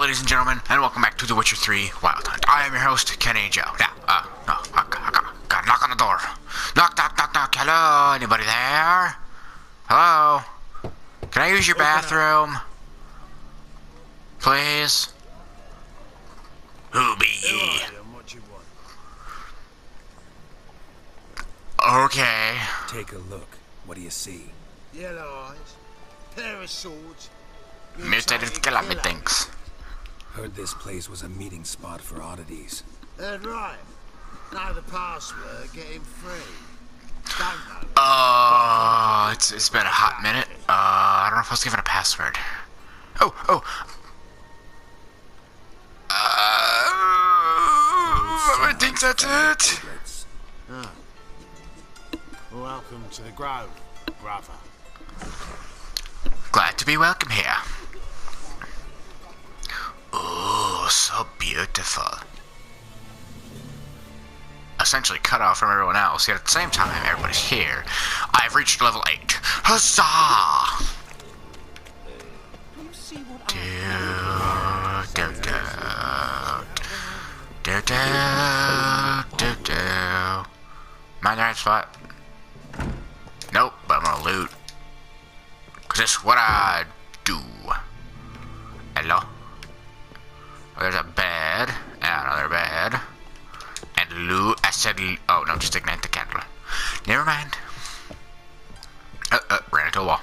ladies and gentlemen, and welcome back to The Witcher 3 Wild Hunt. I am your host, Kenny Joe. Now, gotta knock on the door. Knock, knock, knock, knock. Hello, anybody there? Hello? Can I use your bathroom? Please? Who be ye? Okay. Take a look. What do you see? Yellow eyes, pair of swords. Mr. Kilami thinks. Heard this place was a meeting spot for oddities. Heard right. Know the password, get him free. Don't know. It's been a hot minute. I don't know if I was given a password. I think that's it. Welcome to the Grove, brother. Glad to be welcome here. Oh, so beautiful. Essentially cut off from everyone else, yet at the same time, everybody's here. I've reached level 8. Huzzah! My right spot. Nope, but I'm gonna loot. Cause that's what I do. Hello? Oh, there's a bed, and another bed, and loot. I said, oh no, just ignite the candle. Never mind. Ran into a wall.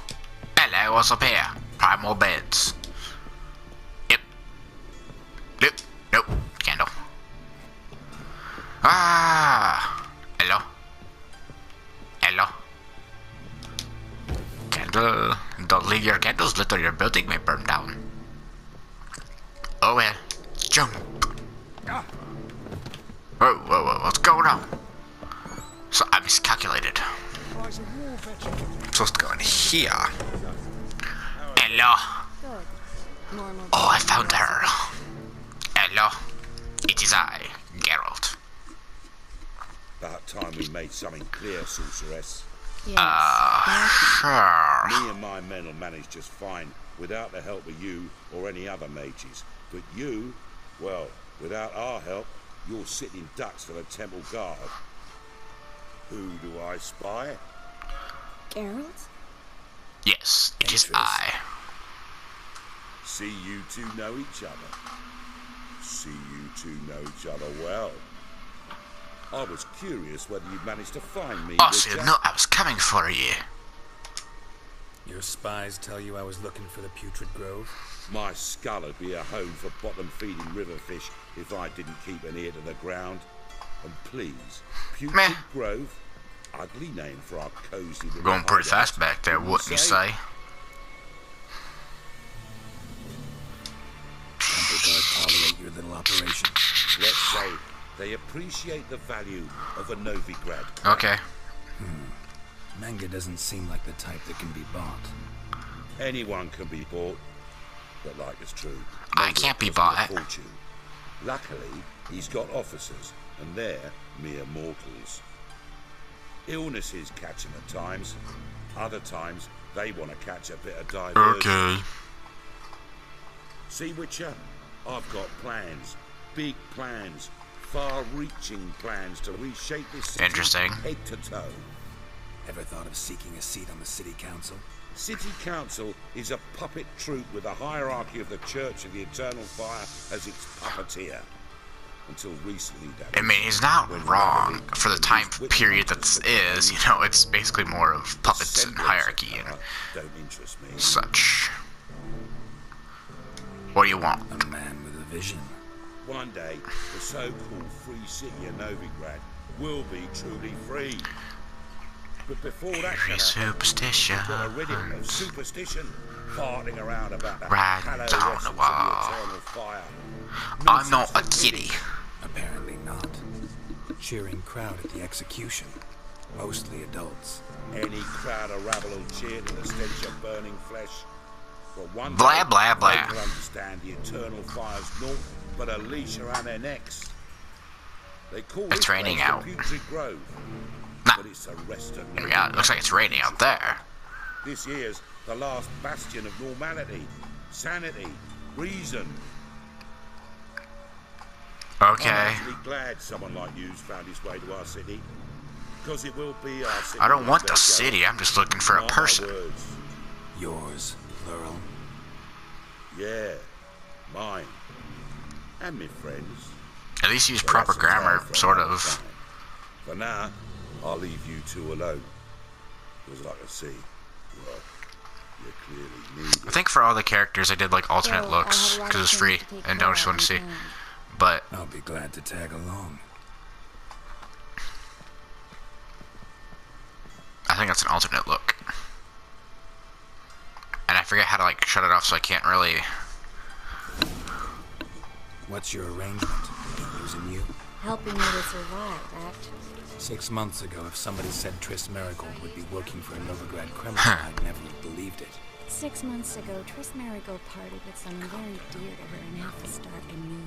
Hello, what's up here? Primal beds. Yep. Nope. Candle. Hello. Candle. Don't leave your candles lit or your building may burn down. Oh well. Jump. Whoa, what's going on? So I miscalculated. I'm supposed to go in here. Hello. Oh, I found her. Hello. It is I, Geralt. About time we made something clear, sorceress. Yes. Sure. Me and my men will manage just fine without the help of you or any other mages. But you, well, without our help, you're sitting ducks for the temple guard. Who do I spy? Geralt? Yes, it is I. See you two know each other. See you two know each other well. I was curious whether you'd managed to find me. Also, you know I was coming for you. Your spies tell you I was looking for the Putrid Grove? My skull would be a home for bottom-feeding river fish if I didn't keep an ear to the ground. And please, Putrid Grove, ugly name for our cozy little Going pretty hideout, fast back there, wouldn't you say? Temple Guard tolerate your little operation? Let's say they appreciate the value of a Novigrad. Okay. Manga doesn't seem like the type that can be bought. Anyone can be bought, but like it's true, I can't be bought. fortune. Luckily, he's got officers, and they're mere mortals. Illnesses catch him at times. Other times, they want to catch a bit of diversion. Okay. See, Witcher, I've got plans. Big plans. Far-reaching plans to reshape this city Interesting. head to toe. Ever thought of seeking a seat on the city council? City Council is a puppet troupe with a hierarchy of the Church of the Eternal Fire as its puppeteer. Until recently, that I mean, he's not when wrong Melody for the and time his period that witnesses this is. You know, it's basically more of puppets and hierarchy and don't interest me. such. What do you want? A man with a vision. One day, the so-called free city of Novigrad will be truly free. But before that can happen, Superstition. we've got a rid of superstition, farting around about the Right hallowed down the essence of wall. the eternal fire. I'm not a Nonsense. kitty. Apparently not. Cheering crowd at the execution. Mostly adults. Any crowd of rabble will cheer to the stench of burning flesh. But one Blah, day, blah, blah. they will understand the eternal fire's naught but a leash around their necks. They call It's this raining place out. the Putrid Grove, Nah. but it's the rest of Yeah, it looks like it's raining out there. This year's the last bastion of normality, sanity, reason. Okay. I'm actually glad someone like you's found his way to our city. Because it will be our city. I don't want the Go. city. I'm just looking for a Mark my person. words. Yours, plural. Yeah, mine. And my friends. At least use So proper that's a tale grammar, for sort another of. time. For now, I'll leave you two alone. Because like I see, well, you clearly need I it. think for all the characters, I did like alternate Well, I looks have a lot because of it's things free to take and care don't just of want to see. in town. But I'll be glad to tag along. I think that's an alternate look. And I forget how to like shut it off, so I can't really. What's your arrangement? Using you? Helping you to survive, Act. 6 months ago, if somebody said Triss Merigold would be working for a Novigrad criminal, I'd never have believed it. 6 months ago, Triss Merigold partied with someone very dear to her and half the start anew.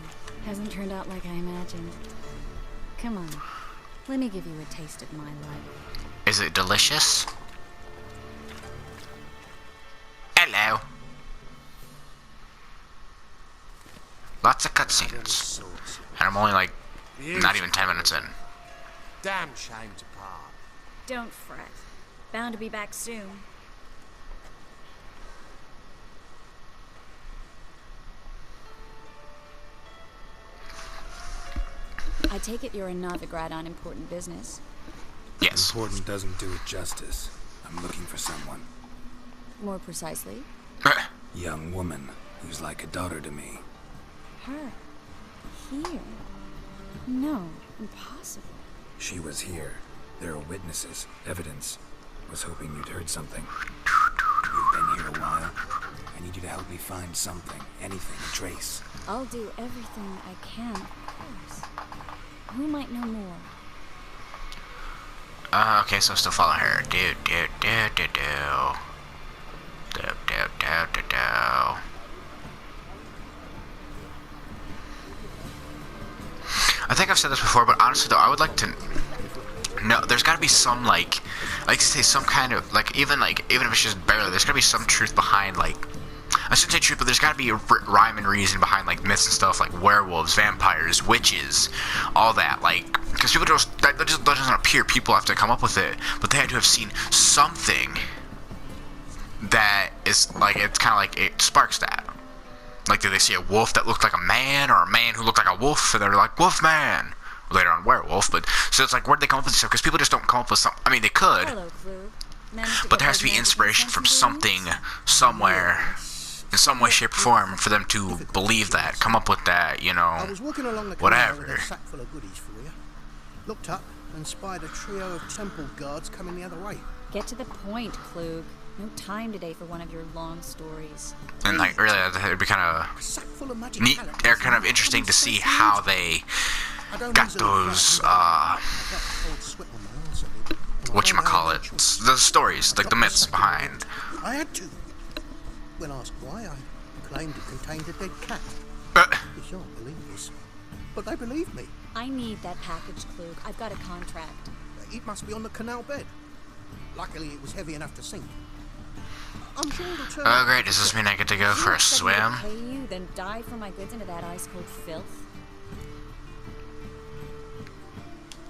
Hasn't turned out like I imagined. Come on, let me give you a taste of my life. Is it delicious? Hello. Lots of cutscenes. And I'm only like not even 10 minutes in. Damn shame to part. Don't fret. Bound to be back soon. I take it you're a Novigrad on important business. Yes. Important doesn't do it justice. I'm looking for someone. More precisely, Young woman who's like a daughter to me. her. Here. No, impossible. She was here. There are witnesses, evidence. Was hoping you'd heard something. You've been here a while. I need you to help me find something, anything, a trace. I'll do everything I can, of course. Who might know more? Okay, so still follow her. Do. I think I've said this before, but honestly though, I would like to know, there's gotta be some like say some kind of, even if it's just barely, there's gotta be some truth behind, like, I shouldn't say truth, but there's gotta be a rhyme and reason behind, like, myths and stuff, like werewolves, vampires, witches, all that, like, because people that doesn't appear, people have to come up with it, but they had to have seen something that is, like, it's kind of like, it sparks that. Like, did they see a wolf that looked like a man, or a man who looked like a wolf, and they're like, wolf man? Later on, werewolf, but, so it's like, where'd they come up with this stuff? Because people just don't come up with something. I mean, they could, Hello, Clue. Managed to but get there has to those be magic inspiration from incense something, balloons? somewhere, in some way, shape, or form, for them to believe that, come up with that, you I know, was walking along the canal with whatever. a sack full of goodies for you. Looked up and spied a trio of temple guards coming the other way. Get to the point, Klug. No time today for one of your long stories. And, like, really, it'd be kind A sack full of of magic neat, pallets or kind of and interesting to see something how strange. they I don't got easily those, forget. I got a cold sweat on my arse a bit, and I whatchamacallit, don't know how the stories, like the myths behind. I had to. When asked why, I claimed it contained a dead cat. You shan't believe this, but they believed me. I need that package, Klug. I've got a contract. It must be on the canal bed. Luckily, it was heavy enough to sink. I'm sure it'll turn Oh out great, does this mean I get to go for a You expect me to swim? pay you, then dive for my goods into that ice-cold filth?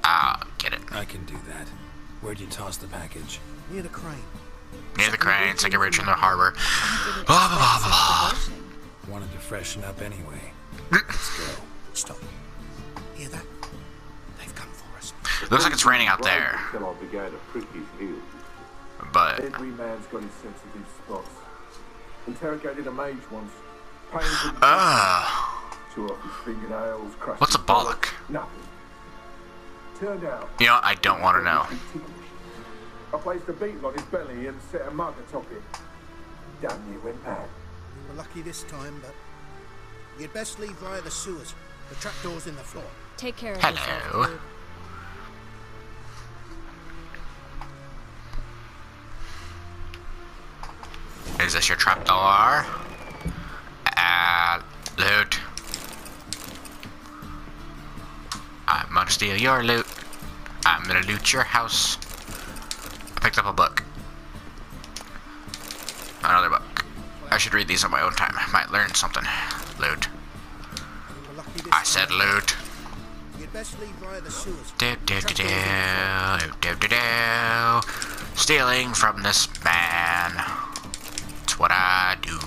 Ah, get it. I can do that. Where'd you toss the package? near the crane. Near the cranes, like a bridge in the harbor. I didn't Blah, blah, expect blah, such blah. devotion. Wanted to freshen up anyway. Let's go. Stop. Hear that? They've come for us. Looks like it's raining out there, Until I began to prick his heels. but Every man's got his sensitive spots. Interrogated a mage once. Painted tore off his fingernails, crushed what's a his bollock. bollock? Nothing. Turned out. You know, I don't want to know. I placed a beetle on his belly and set a mug atop it. Damn near went mad. We were lucky this time, but you'd best leave via the sewers. The trapdoor's in the floor. Take care of Hello. yourself, Klug. Is this your trapdoor? Loot. I'm gonna steal your loot. I'm gonna loot your house. I picked up a book. Another book. I should read these on my own time. I might learn something. Loot. We were lucky this I said time. loot. You'd best leave via the sewers. Stealing from this man. That's what I do.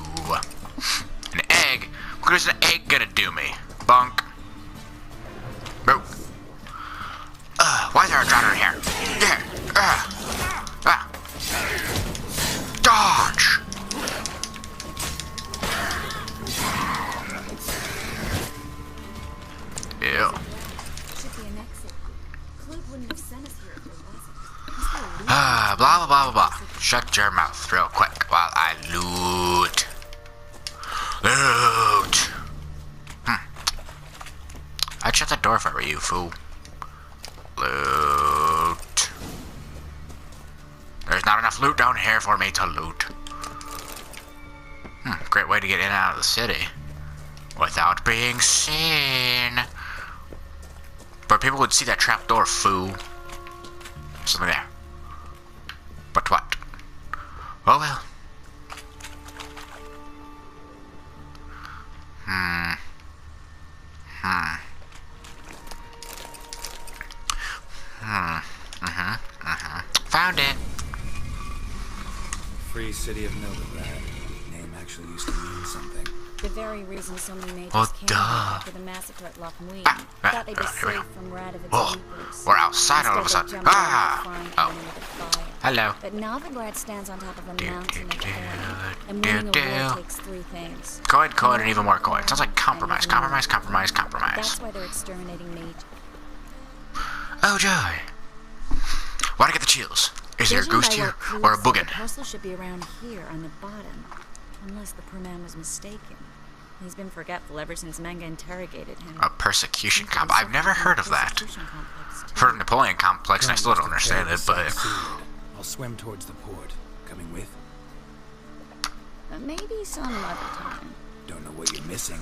An egg? What is an egg gonna do me? Bunk. Boo. Why is there a drowner in here? Dodge! Ew. Should be an exit. Clute wouldn't have sent us here if there wasn't. Blah, blah, blah, blah, blah. Shut your mouth real quick while I loot. Loot. I'd shut the door if I were you, fool. Loot. There's not enough loot down here for me to loot. Great way to get in and out of the city without being seen. But people would see that trap door, fool. Something there. But what? Oh well. Found it. Free City of Novigrad. Name actually used to mean something. The very reason so many mages Oh, came duh. after the massacre at Loch Muin. Thought they'd be here we go. safe from Radovid's Whoa, reapers. we're outside all of a Instead, sudden. they jumped out of the frying pan into the fire. Hello. But Novigrad stands on top of a mountain of coin, and do, winning a do. war takes three things. Coin, and even more coin. Sounds like compromise. Compromise. That's why they're exterminating mages. Oh joy. Why'd I get the chills? Is there a Judging ghost by here what or a Clute said, boogin? The parcel should be around here on the bottom, unless the poor man was mistaken. He's been forgetful ever since Manga interrogated him. A persecution camp. I've never heard of that. Persecution complex, too. I've heard of Napoleon complex, and I still don't understand it, but I'll swim towards the port. Coming with? Maybe some other time. Don't know what you're missing.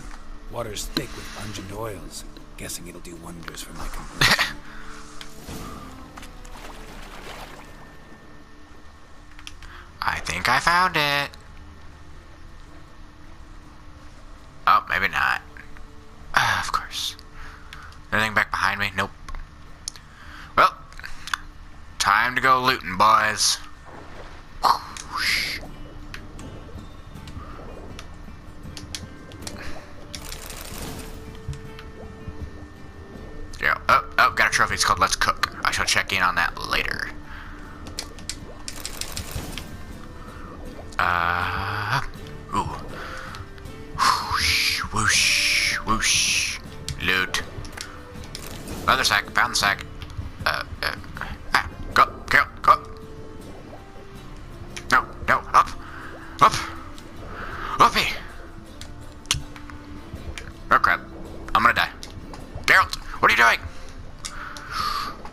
Water's thick with pungent oils. Guessing it'll do wonders for my complexion. I think I found it. Oh, maybe not. Of course. Anything back behind me? Nope. Well, time to go looting, boys. Whoosh. Yeah. Oh, got a trophy. It's called Let's Cook. I shall check in on that later. Ooh. Whoosh, whoosh, whoosh. Loot. Another sack. Found the sack. Go. No, up. Uppy. Oh crap. I'm gonna die. Geralt, what are you doing?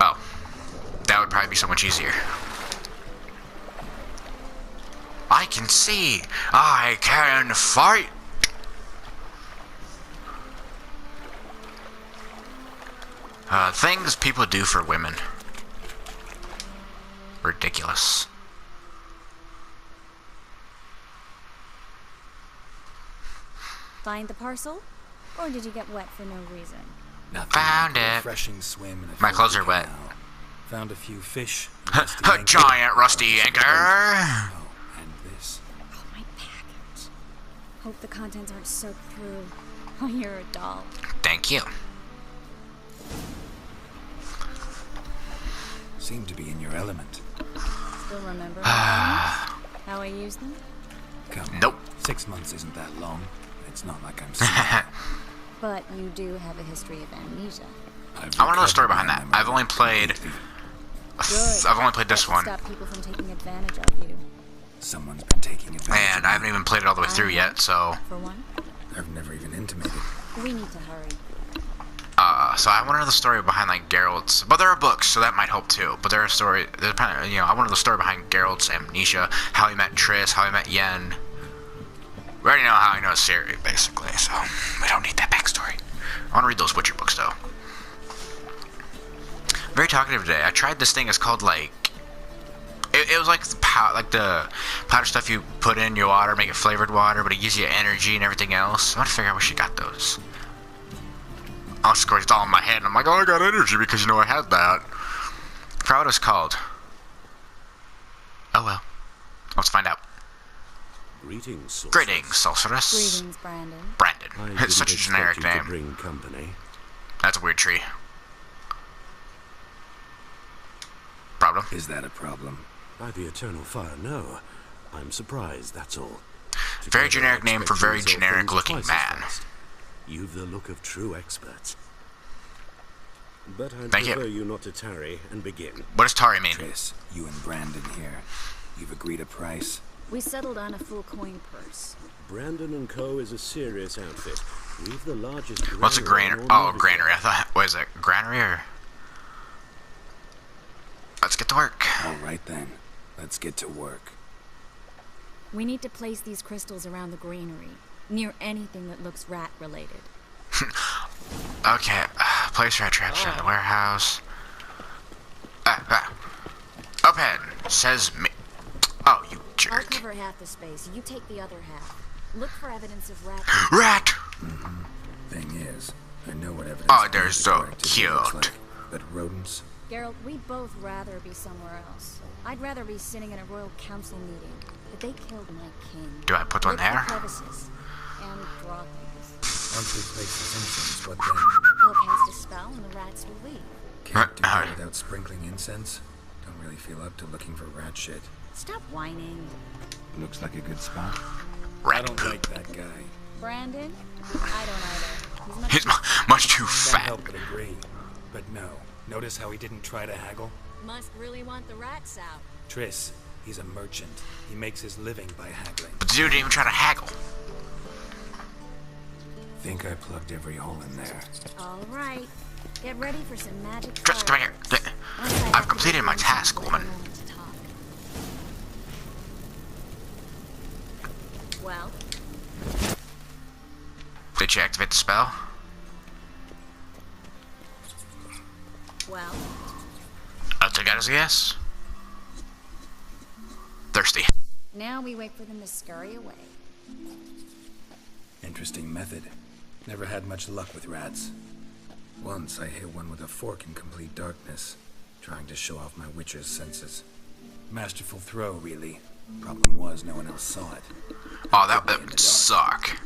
Oh. That would probably be so much easier. I can see. I can fight. Things people do for women. Ridiculous. Find the parcel? Or did you get wet for no reason? Nothing Found like a it. refreshing swim in a My clothes filthy are wet. canal. Found a few fish. A giant rusty anchor. Oh, and this. Oh, my package. Hope the contents aren't soaked through. Oh, you're a doll. Thank you. Seem to be in your element. Still remember my names? How I use them? Come on. Nope. 6 months isn't that long. It's not like I'm smart. But you do have a history of amnesia. I want to know the story behind that. I've only played this one, Stop people from taking advantage of you. Someone's been taking advantage and of I haven't me. even played it all the way through yet. So, For one, I've never even intimated. we need to hurry. so I want to know the story behind like Geralt's. But there are books, so that might help too. But there are story. I want to know the story behind Geralt's amnesia, how he met Triss, how he met Yen. We already know how he knows Ciri, basically. So we don't need that backstory. I want to read those Witcher books though. Very talkative today. I tried this thing. It's called like. It was like the powder stuff you put in your water, make it flavored water, but it gives you energy and everything else. I want to figure out where she got those. I'll squish it all in my head, and I'm like, oh, I got energy because you know I had that. I forgot what it's called. Oh well. Let's find out. Greetings, sorceress. Greetings, sorceress. Greetings, Brandon. Brandon. I It's such a didn't generic expect you to name. bring company. That's a weird tree. Problem? Is that a problem? By the eternal fire, no. I'm surprised, that's all. Very Together, generic I name for expect you very resolve generic things looking twice as man. fast. You've the look of true experts. But I'd Thank you. prefer you not to tarry and begin. What does Tari mean? Triss, you and Brandon here. You've agreed a price? We settled on a full coin purse. Brandon and Co. is a serious outfit. We've the largest granary. What's a in granary? all Oh, Novigrad. granary. I thought, what is it? Granary or? Let's get to work. All right then. Let's get to work. We need to place these crystals around the granary, near anything that looks rat-related. Okay. Place rat traps in the warehouse. Open. Says me. Oh, you I'll jerk. cover half the space. You take the other half. Look for evidence of rat. Rat! Thing is, I know what evidence. Oh, they're so activity looks cute. like, but rodents? Geralt, we'd both rather be somewhere else. I'd rather be sitting in a royal council meeting, but they killed my king. Do I put one Look for there? crevices and droppings. Once we place the incense, what then? I'll cast a spell and the rats will leave. Can't do that without sprinkling incense? Don't really feel up to looking for rat shit. Stop whining. Looks like a good spot. I Rat don't poop. like that guy. Brandon? I don't either. He's much too Can't fat. help but agree. But no. Notice how he didn't try to haggle? Must really want the rats out. Triss, he's a merchant. He makes his living by haggling. But the dude didn't even try to haggle. Think I plugged every hole in there. All right. Get ready for some magic. Just come here. I've completed my task, woman. Well, Did you activate the spell? well. I'll take that as a yes. Thirsty. Now we wait for them to scurry away. Interesting method. Never had much luck with rats. Once I hit one with a fork in complete darkness, trying to show off my witcher's senses. Masterful throw, really. Problem was, no one else saw it. Oh, that would suck.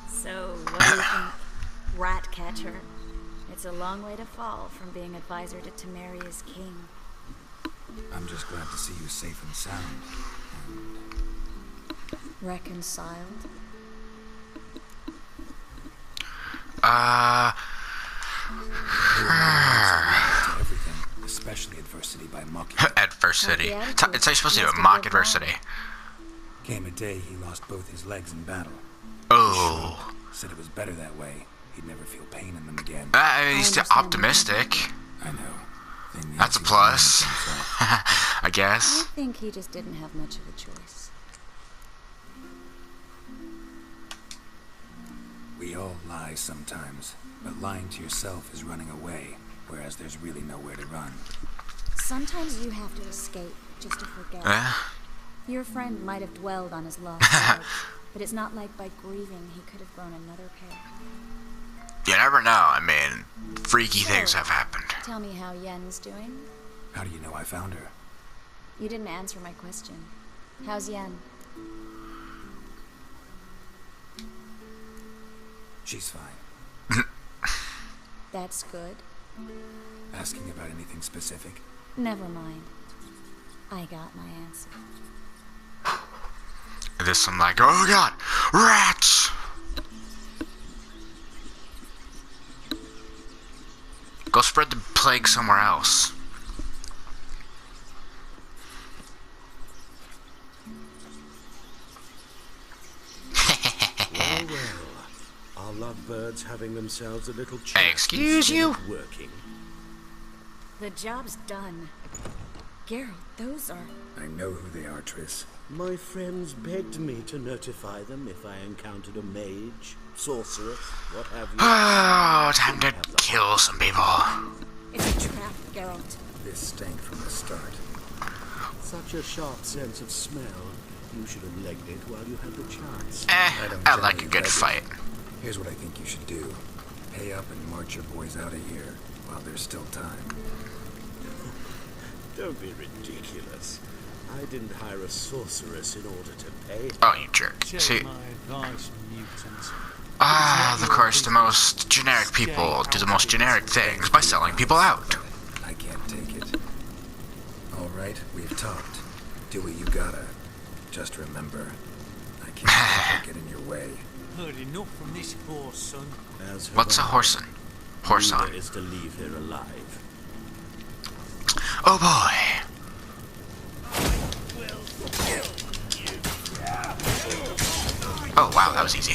So, what do you think? Rat catcher. It's a long way to fall from being advisor to Temeria's king. I'm just glad to see you safe and sound. Reconciled? To everything, especially adversity by mocking. Adversity. How's the It's how you're supposed to do it. Mock adversity. Came a day he lost both his legs in battle. Oh. Said it was better that way. He'd never feel pain in them again. He's still optimistic. I know. Thing is, That's a he was plus. lying to himself. I guess. I think he just didn't have much of a choice. We all lie sometimes, but lying to yourself is running away, whereas there's really nowhere to run. Sometimes you have to escape just to forget. Your friend might have dwelled on his lost legs, but it's not like by grieving he could have grown another pair. You never know. I mean, freaky things have happened. Tell me how Yen's doing. How do you know I found her? You didn't answer my question. How's Yen? She's fine. That's good. Asking about anything specific? Never mind. I got my answer. This I'm like, oh god, rats! Go spread the plague somewhere else. Well, our lovebirds having themselves a little chat. Excuse instead you? of working. The job's done. Geralt, those are... I know who they are, Triss. My friends begged me to notify them if I encountered a mage, sorceress, what have you. Oh, time to kill some people. It's a trap, Geralt. This stank from the start. Such a sharp sense of smell. You should have legged it while you had the chance. I like a good fight. Here's what I think you should do. Pay up and march your boys out of here while there's still time. Don't be ridiculous. I didn't hire a sorceress in order to pay. Oh, you jerk. See, My advice, mutants. of course, the most generic people do the most generic things by selling people out. I can't take it. All right, we've talked. Do what you gotta. Just remember, I can't let it get in your way. Heard enough from this horse, son. As What's a horson? Horson. is to leave here alive. Oh boy. Oh wow, that was easy.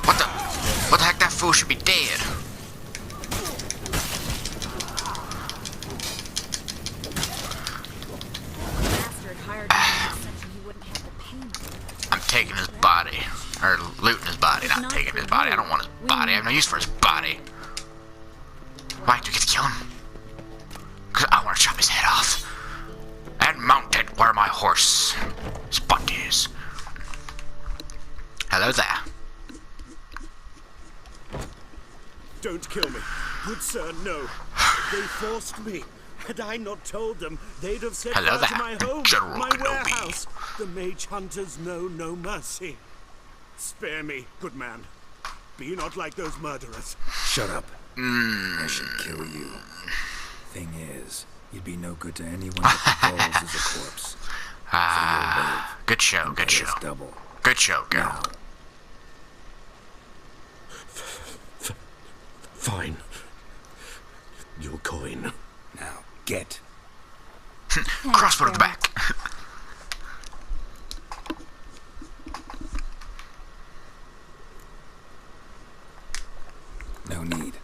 What the heck? That fool should be dead. Bastard hired me so he wouldn't have to pay me. I'm taking his body. Or looting his body, not taking his body. I don't want his body. I have no use for his body. Why do you get to kill him? Because I want to chop his head off. And mount it where my horse spot is. Hello there. Don't kill me. Good sir, no. They forced me. Had I not told them, they'd have set Hello fire to there, my home, General my Kenobi. warehouse. The mage hunters know no mercy. Spare me, good man. Be not like those murderers. Shut up. I should kill you. Thing is, you'd be no good to anyone but the balls as a corpse. Ah, good show, good show. Double. Good show, girl. Now, Fine. Your coin. now, get. Crossbow to the back. No need.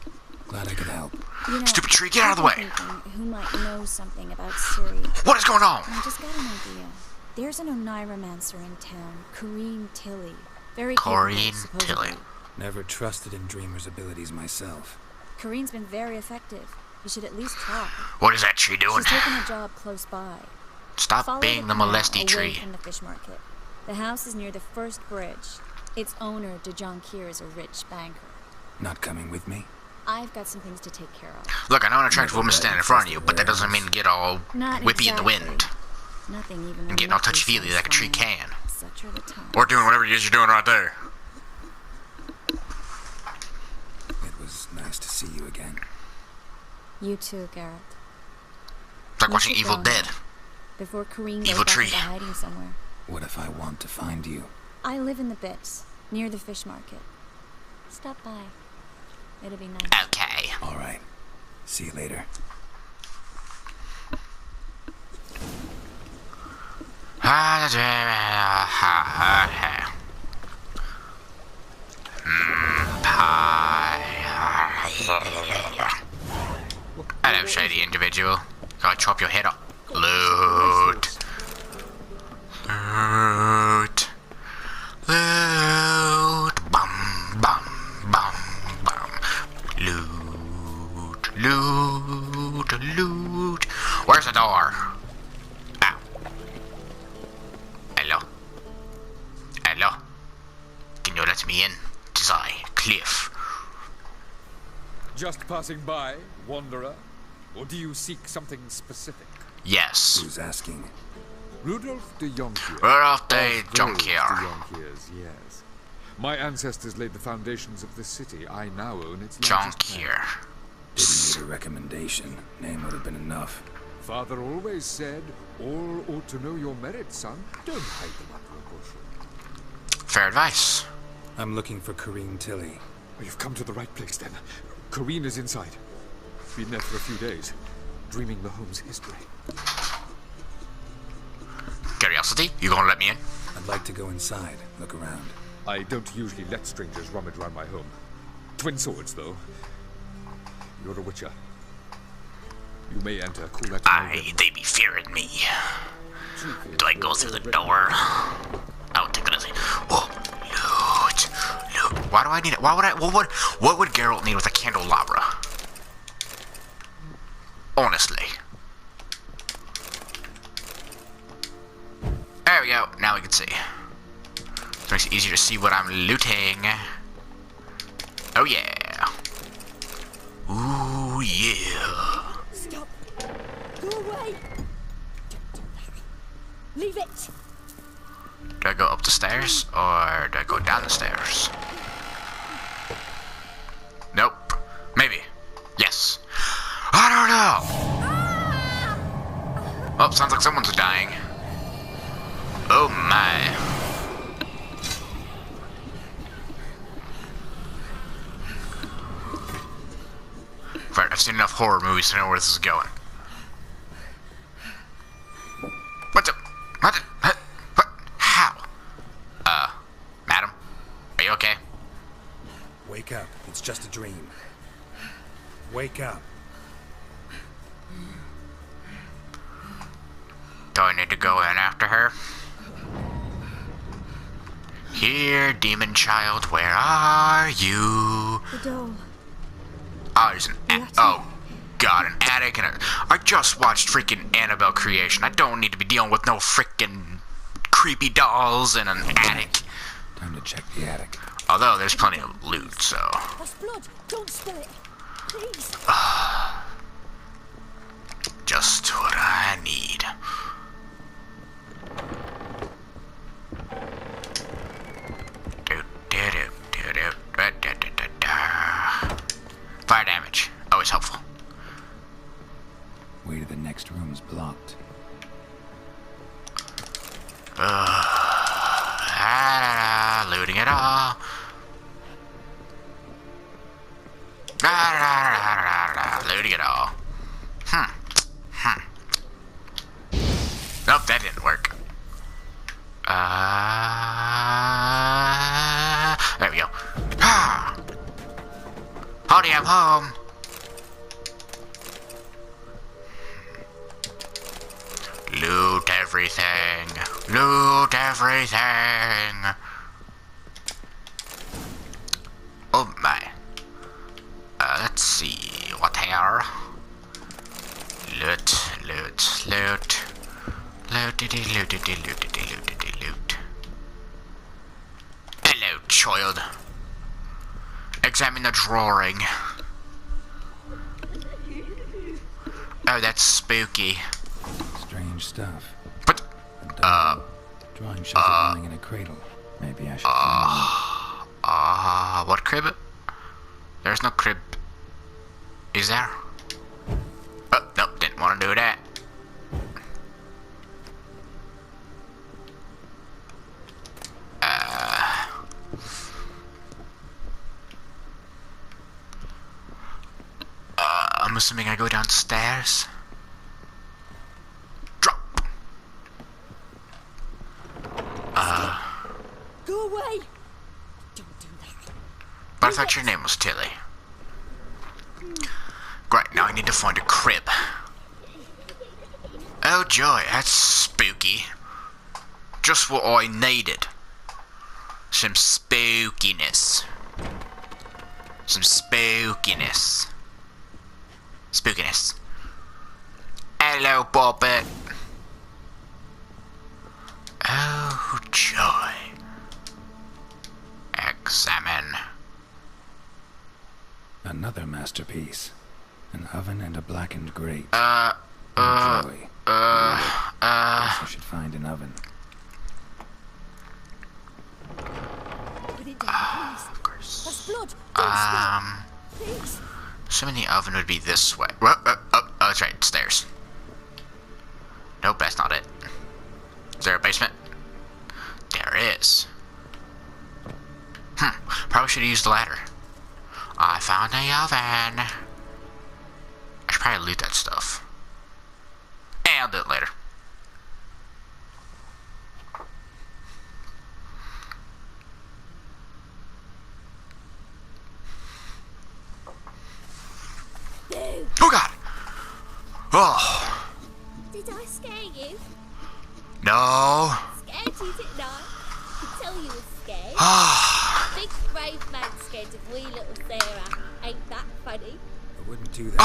Glad I could help. You know, Stupid tree, get out of the I've way. been thinking who might know something about Ciri. What is going on? I just got an idea. There's an Oniromancer in town, Corrine Tilly. Very Corrine capable, supposedly. Tilly. Never trusted in Dreamer's abilities myself. Corine's been very effective. You should at least try. What is that tree doing? She's taken a job close by. Stop Follow being the canal molesty away tree. from the fish market. The house is near the first bridge. Its owner, DeJonkir, is a rich banker. Not coming with me? I've got some things to take care of. Look, I know an attractive woman standing in front of you, but that doesn't mean get all Not whippy in the exactly. wind. Nothing even And getting all remotely touchy-feely like a tree satisfying. can. Such are the times. Or doing whatever it is you're doing right there. It was nice to see you again. You too, Geralt. It's like You watching should Evil go Dead. now, before Corrine goes Evil back tree. into hiding somewhere. What if I want to find you? I live in the Bits, near the fish market. Stop by. It'll be nice. Okay. All right. See you later. Hello, shady individual. Can I chop your head off? Loot. Loot. Loot. Bum, bum, bum, bum. Loot. Loot. Loot. Where's the door? Ow. Hello. Hello. Can you let me in? 'Tis I, Cliff. Just passing by, wanderer? Or do you seek something specific? Yes. Who's asking? Rudolph de Jonkier. Rudolph de Of those Jonkier. de Jonkiers, yes. My ancestors laid the foundations of this city. I now own its largest Jonkier. Didn't need a recommendation. Name would have been enough. Father always said, all ought to know your merits, son. Don't hide them under a bushel. Fair advice. I'm looking for Corrine Tilly. Oh, you've come to the right place, then. Corrine is inside. Been there for a few days, dreaming the home's history. Curiosity, you gonna let me in? I'd like to go inside, look around. I don't usually let strangers rummage around my home. Twin swords, though. You're a witcher. You may enter. Cool that. Aye, they be fearing me. Do I go through the door? I'll take it. Whoa, loot, loot. Why do I need it? Why would I? What would Geralt need with a candelabra? Honestly. There we go. Now we can see. It makes it easier to see what I'm looting. Oh yeah. Ooh yeah. Stop. Go away. Don't do that. Leave it. Do I go up the stairs or do I go down the stairs? Nope. Maybe. Yes. I don't know. Oh, sounds like someone's dying. Oh my. Right, I've seen enough horror movies to know where this is going. What the? What? What? How? Madam? Are you okay? Wake up. It's just a dream. Wake up. Do I need to go in after her? Here, demon child, where are you? The doll. Oh, there's an oh god, an attic and I just watched freaking Annabelle Creation. I don't need to be dealing with no freaking creepy dolls in an attic. Time to check the attic. Although there's plenty of loot, so. That's blood. Don't spill it. Please. Just what I need. Fire damage, always helpful. Way to the next room's blocked. Looting it all. Looting it all. Nope, that didn't work. There we go. Howdy, I'm home. Loot everything. Loot everything. Oh my. Let's see. What here? Loot, loot, loot. Lootity, lootity, lootity, lootity, loot. Hello, child. Examine the drawing. Oh, that's spooky. Strange stuff. But, drawing shows it lying in a cradle. Maybe I should find what crib? There's no crib. Is there? Oh, nope, didn't want to do that. I'm assuming I go downstairs. Drop. Go away. Don't do that. But I thought your name was Tilly. Great, now I need to find a crib. Oh joy, that's spooky. Just what I needed. Some spookiness. Some spookiness. Spookiness. Hello, Bobbit. Oh joy. Examine. another masterpiece. An oven and a blackened grate. Guess I should find an oven. Put it down, please. Of course. That's blood. Don't spill. Please. Assuming the oven would be this way. Oh, that's right, stairs. Nope, that's not it. Is there a basement? There is. Probably should have used the ladder. I found the oven. I should probably loot that stuff. And I'll do it later. Boo. Oh god! Oh. Did I scare you? No. Scared you, didn't I? I could tell you were scared. Big brave man scared of wee little Sarah. Ain't that funny? I wouldn't do that if I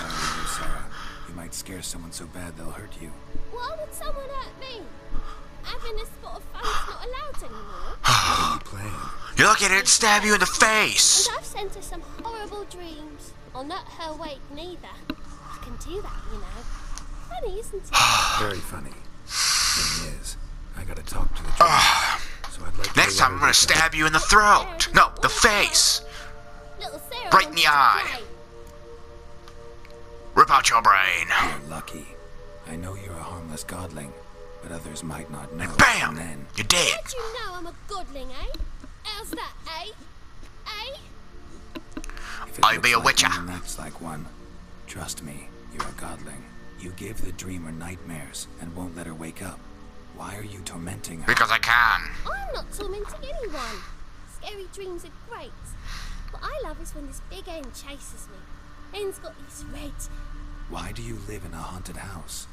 were you, Sarah. You might scare someone so bad they'll hurt you. Why would someone hurt me? having a spot of fun's not allowed anymore. What are you playing? You look at it and stab you in the face. And I've sent her some horrible dreams. I'll not her wake neither. I can do that, you know. Funny, isn't it? Very funny. Thing is, I gotta talk to the judge. So I'd like Next time I'm gonna stab you in the throat. No, the face. Little Sarah Right in the eye. Rip out your brain. You're lucky. I know you're a harmless godling, but others might not know. And bam! And then You're dead. How'd you know I'm a godling, eh? How's that, eh? Eh? if it I'll be a looks like witcher. one and acts like one, trust me, you're a godling. You give the dreamer nightmares and won't let her wake up. Why are you tormenting her? Because I can. I'm not tormenting anyone. Scary dreams are great. What I love is when this big end chases me. End's got this red. Why do you live in a haunted house?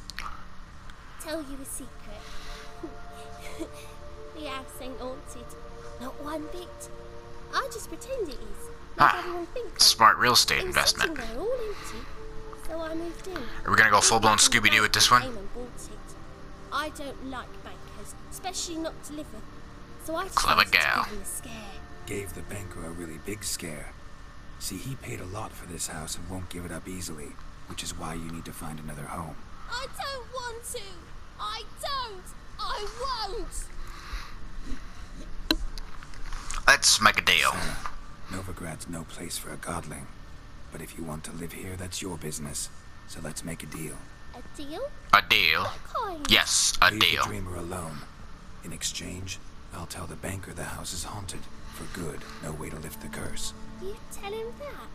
Tell you a secret. The house ain't haunted. Not one bit. I just pretend it is. Like everyone thinks. Smart real estate Things investment. sitting there all empty. So I moved in. Are we gonna go full-blown Scooby-Doo with this one? Came and bought it. I don't like bankers, especially not to live with. So I Clever decided to gal. give him a scare. Gave the banker a really big scare. See, he paid a lot for this house and won't give it up easily, which is why you need to find another home. I don't want to. I don't. I won't. Let's make a deal. Sarah, Novigrad's no place for a godling. But if you want to live here, that's your business. So let's make a deal. A deal? A deal? What kind? Yes, a Leave deal. the dreamer alone. In exchange, I'll tell the banker the house is haunted. For good, no way to lift the curse. You tell him that?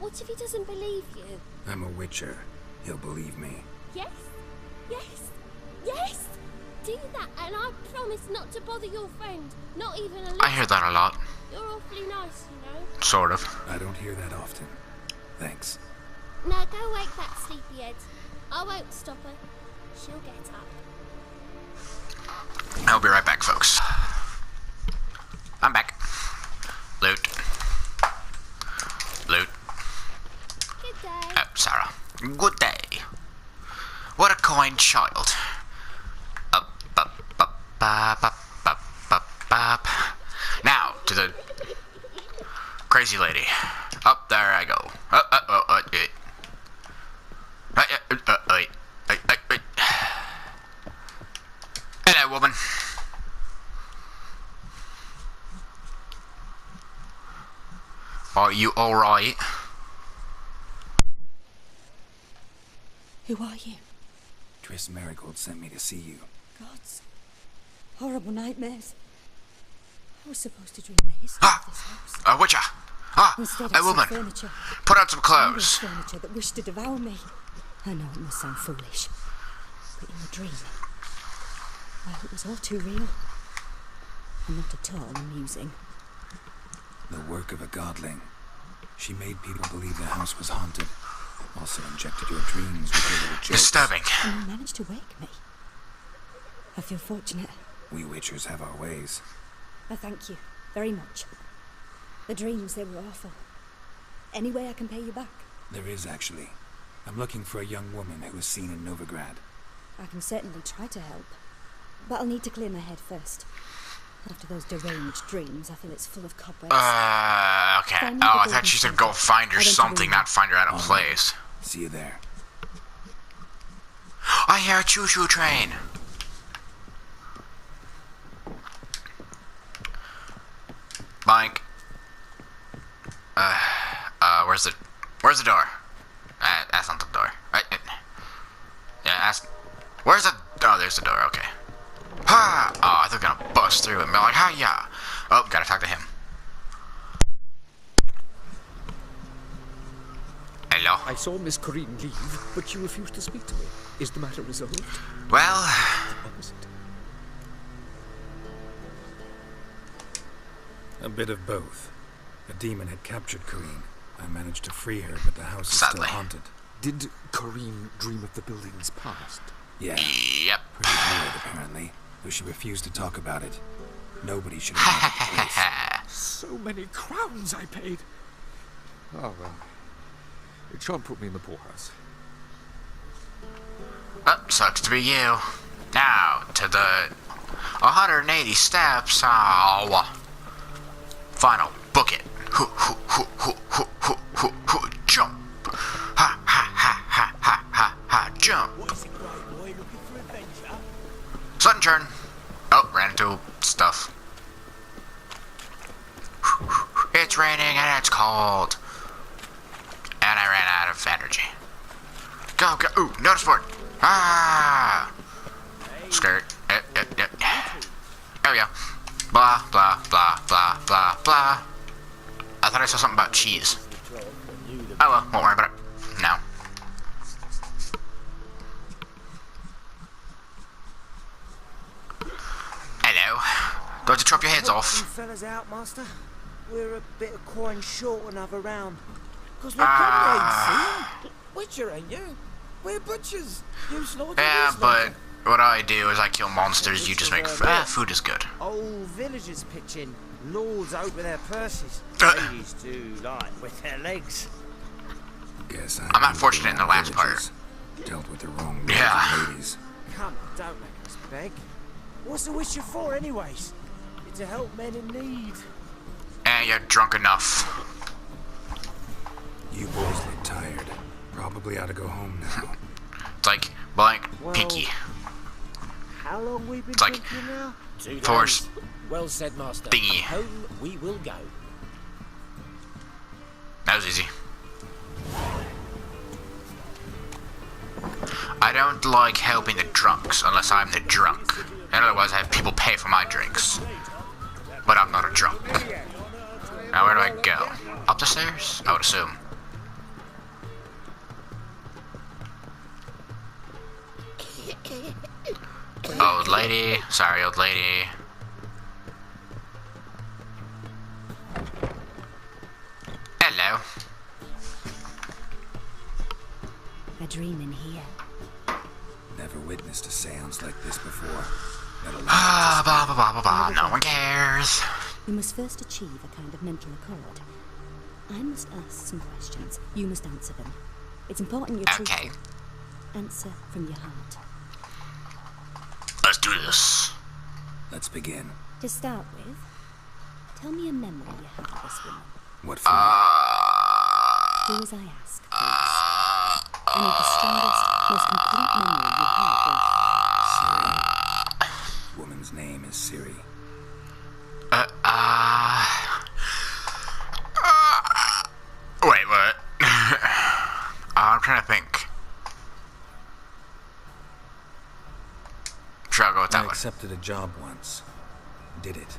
What if he doesn't believe you? I'm a witcher. He'll believe me. Yes? Yes? Yes? Do that, and I promise not to bother your friend. Not even a little. I hear that a lot. You're awfully nice, you know. Sort of. I don't hear that often. Thanks. Now go wake that sleepyhead. I won't stop her. She'll get up. I'll be right back, folks. I'm back. Loot. Loot. Good day. Oh, Sarah. Good day. What a kind child. Up, up, up, up, up, up, up, up. Now, to the crazy lady. Up there I go. Hello, woman. Are you alright? Who are you? Triss Merigold sent me to see you. Gods. Horrible nightmares. I was supposed to dream the history of this house. A witcher. Instead, A I saw woman. furniture. Put on some Endless clothes. furniture that wished to devour me. I know it must sound foolish, but in the dream, well, it was all too real. And not at all amusing. The work of a godling. She made people believe the house was haunted. Also injected your dreams with her little jokes. Disturbing. And you managed to wake me. I feel fortunate. We witchers have our ways. I thank you very much. The dreams, they were awful. Any way I can pay you back? There is, actually. I'm looking for a young woman who was seen in Novigrad. I can certainly try to help. But I'll need to clear my head first. After those deranged dreams, I feel it's full of cobwebs. Okay. Oh, I thought she said go find her something, not find her out of place. See you there. I hear a choo-choo train. Blank. Where's the door? That's not the door. Right? Yeah, that's... Where's the... Oh, there's the door, okay. Ha! Oh, they're gonna bust through and be like, hi, yeah. Oh, gotta talk to him. Hello? I saw Miss Corinne leave, but she refused to speak to me. Is the matter resolved? Well... The opposite. A bit of both. A demon had captured Corinne. I managed to free her, but the house is Sadly. still haunted. Did Corinne dream of the building's past? Yeah. Yep. Pretty weird, apparently. Though she refused to talk about it. Nobody should have known the place. So many crowns I paid. Oh, well. It shan't put me in the poorhouse. Oh, sucks to be you. Now, to the 180 steps. Oh. Final. Book it. Jump. Ha, ha, ha, ha, ha, ha, ha, jump. Sudden turn. Oh, ran into stuff. It's raining and it's cold. And I ran out of energy. Go, go. Ooh, notice board. Ah. Skirt. There we go. Blah, blah, blah, blah, blah, blah. I thought I saw something about cheese. Oh well, won't worry about it. No. Hello. Going to chop your heads off. You fellas out, master? We're a bit of coin short another round. Because we're comrades, see? Witcher, ain't you? We're butchers. You slaughter. Yeah, but what I do is I kill monsters, you just make food is good. Old villagers pitch in. Lords out with their purses. Ladies do like with their legs. Guess I'm not fortunate in the last part. Dealt with the wrong ladies. Come, don't make us beg. What's the Witcher for, anyways? It's to help men in need. And you're drunk enough. You boys look tired. Probably ought to go home now. It's like blank pinky. How long we been it's like drinking now? 2 days. Force. Well said, master. Thingy. Home we will go. That was easy. I don't like helping the drunks unless I'm the drunk. And otherwise I have people pay for my drinks. But I'm not a drunk. Now where do I go? Up the stairs? I would assume. Old lady. Sorry, old lady. Hello. A dream in here. Never witnessed a seance like this before. Ah, blah, blah, blah, blah, blah. No one cares. You must first achieve a kind of mental accord. I must ask some questions. You must answer them. It's important you're truthful. Okay. Answer from your heart. Let's do this. Let's begin. To start with, tell me a memory you had of this woman. What for? Do as I ask, please. Any of the strongest, most complete memory you have of... Ciri. Woman's name is Ciri. Wait, what? I'm trying to think. Sure, I'll go with that I one. accepted a job once. Did it.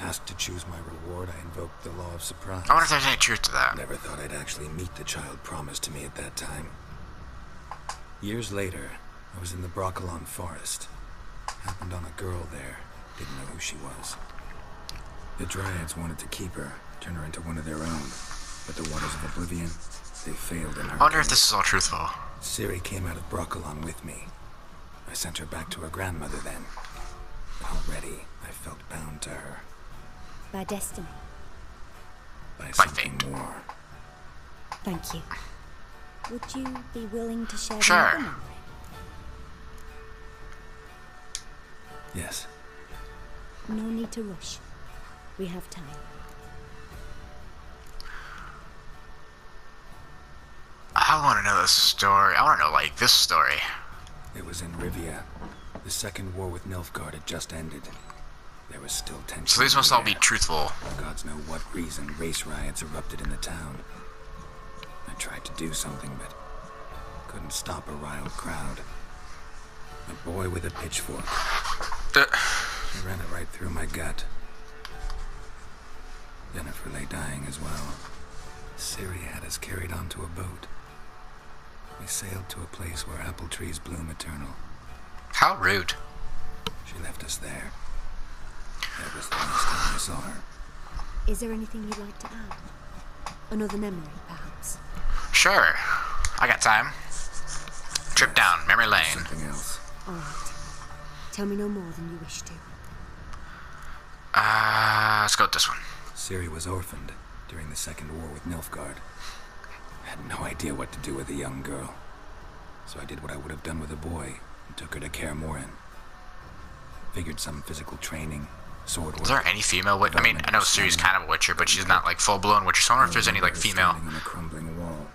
Asked to choose my reward, I invoked the law of surprise. I wonder if there's any truth to that. Never thought I'd actually meet the child promised to me at that time. Years later, I was in the Brokilon forest. Happened on a girl there. Didn't know who she was. The Dryads wanted to keep her, turn her into one of their own. But the Waters of Oblivion, they failed in her. I wonder if this is all truthful. Ciri came out of Brokilon with me. I sent her back to her grandmother then. But already, I felt bound to her. By destiny. By something more. Thank you. Would you be willing to share Sure. another memory? Yes. No need to rush. We have time. I want to know this story. I want to know, like, this story. It was in Rivia. The second war with Nilfgaard had just ended. There was still tension. So these must all be truthful. For gods know what reason, race riots erupted in the town. I tried to do something, but couldn't stop a riled crowd. A boy with a pitchfork. He ran it right through my gut. Jennifer lay dying as well. Ciri had us carried onto a boat. We sailed to a place where apple trees bloom eternal. How rude. She left us there. That was the last time I saw her. Is there anything you'd like to add? Another memory, perhaps? Sure. I got time. Trip down memory lane. Something else. All right. Tell me no more than you wish to. Let's go with this one. Ciri was orphaned during the Second War with Nilfgaard. I had no idea what to do with a young girl. So I did what I would have done with a boy. and took her to Kaer Morhen. Figured some physical training, sword work. Is there any female witch? I mean, I know Ciri's kind of a witcher, but she's not like full-blown witcher. So I wonder if there's any like female. Standing on a crumbling wall.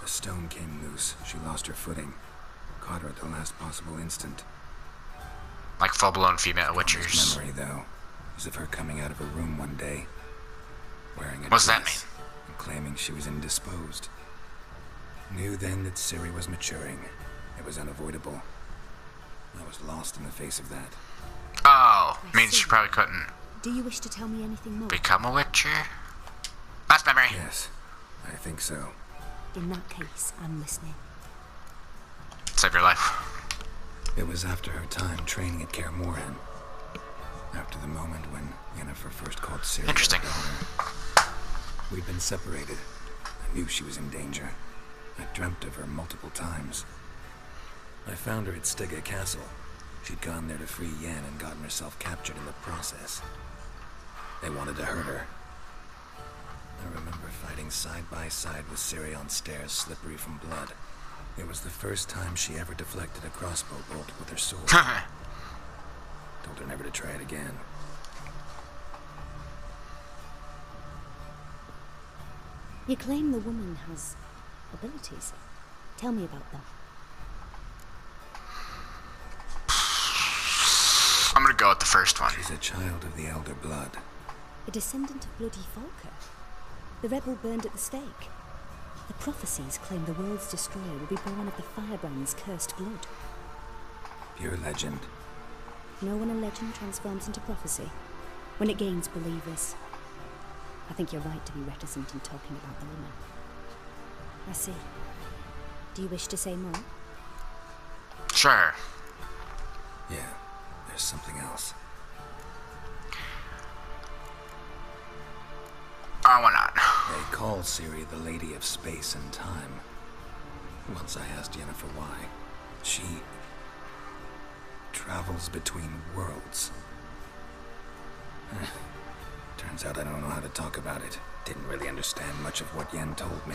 A stone came loose. She lost her footing. Caught her at the last possible instant. Like full-blown female witchers. Memory though, as of her coming out of her room one day, wearing a What's that dress and claiming she was indisposed. Knew then that Ciri was maturing. It was unavoidable. I was lost in the face of that. Oh, means she probably couldn't Do you wish to tell me anything more? become a witcher. Last memory. Yes, I think so. In that case, I'm listening. Save your life. It was after her time training at Kaer Morhen. After the moment when Yennefer first called Ciri. Interesting. We'd been separated. I knew she was in danger. I dreamt of her multiple times. I found her at Stygga Castle. She'd gone there to free Yen and gotten herself captured in the process. They wanted to hurt her. I remember fighting side by side with Ciri on stairs slippery from blood. It was the first time she ever deflected a crossbow bolt with her sword. Told her never to try it again. You claim the woman has abilities. Tell me about them. I'm gonna go with the first one. She's a child of the Elder Blood. A descendant of bloody Falker. The rebel burned at the stake. The prophecies claim the world's destroyer will be born of the Firebrand's cursed blood. Pure legend. Know when a legend transforms into prophecy? When it gains believers. I think you're right to be reticent in talking about the woman. I see. Do you wish to say more? Sure. Yeah, there's something else. Why not? They call Ciri the Lady of Space and Time. Once I asked Yennefer why. She travels between worlds. Turns out I don't know how to talk about it. Didn't really understand much of what Yen told me.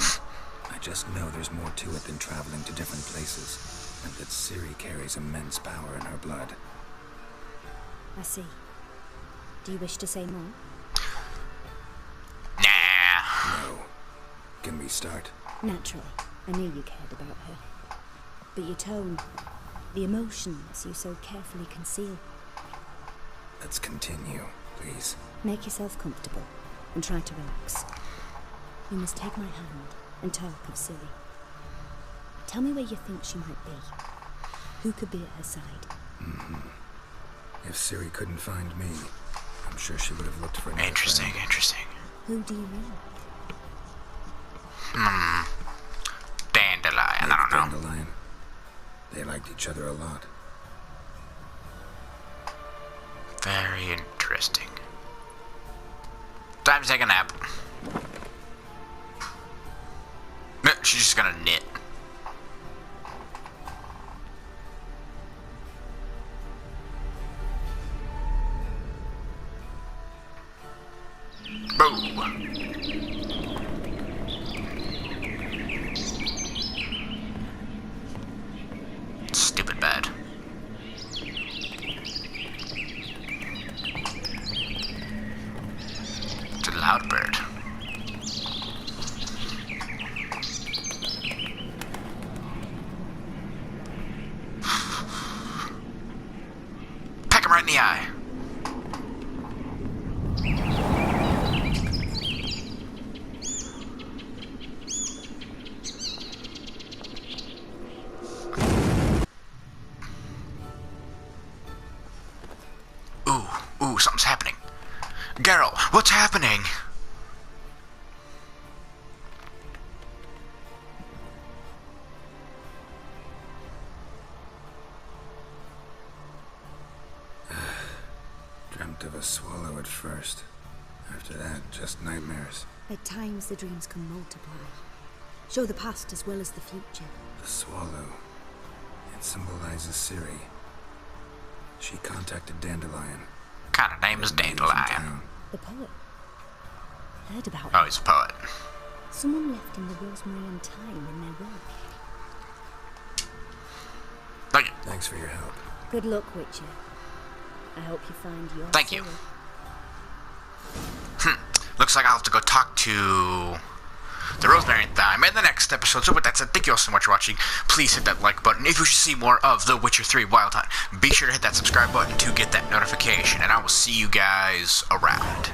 I just know there's more to it than traveling to different places, and that Ciri carries immense power in her blood. I see. Do you wish to say more? No. Can we start? Naturally. I knew you cared about her. But your tone, the emotions you so carefully conceal. Let's continue, please. Make yourself comfortable and try to relax. You must take my hand and talk of Ciri. Tell me where you think she might be. Who could be at her side? If Ciri couldn't find me, I'm sure she would have looked for another Interesting, friend. interesting. Who do you mean? Dandelion, I don't know. Dandelion. They liked each other a lot. Very interesting. Time to take a nap. She's just gonna knit. Boo! Stupid bad. It's a loud bird. Peck him right in the eye. Ooh, something's happening. Geralt, what's happening? Dreamt of a swallow at first. After that, just nightmares. At times the dreams can multiply. Show the past as well as the future. The swallow. It symbolizes Ciri. She contacted Dandelion. What kind of name is Dandelion? The poet. Heard about Oh, him. he's a poet. Someone left him the Rosemarie time in their work. Look, Thanks for your help. Good luck, Witcher. I hope you find your Thank you. soul. Looks like I'll have to go talk to the Rosemary Thyme in the next episode. So with that said, thank you all so much for watching. Please hit that like button if you should see more of The Witcher 3 Wild Hunt. Be sure to hit that subscribe button to get that notification, and I will see you guys around.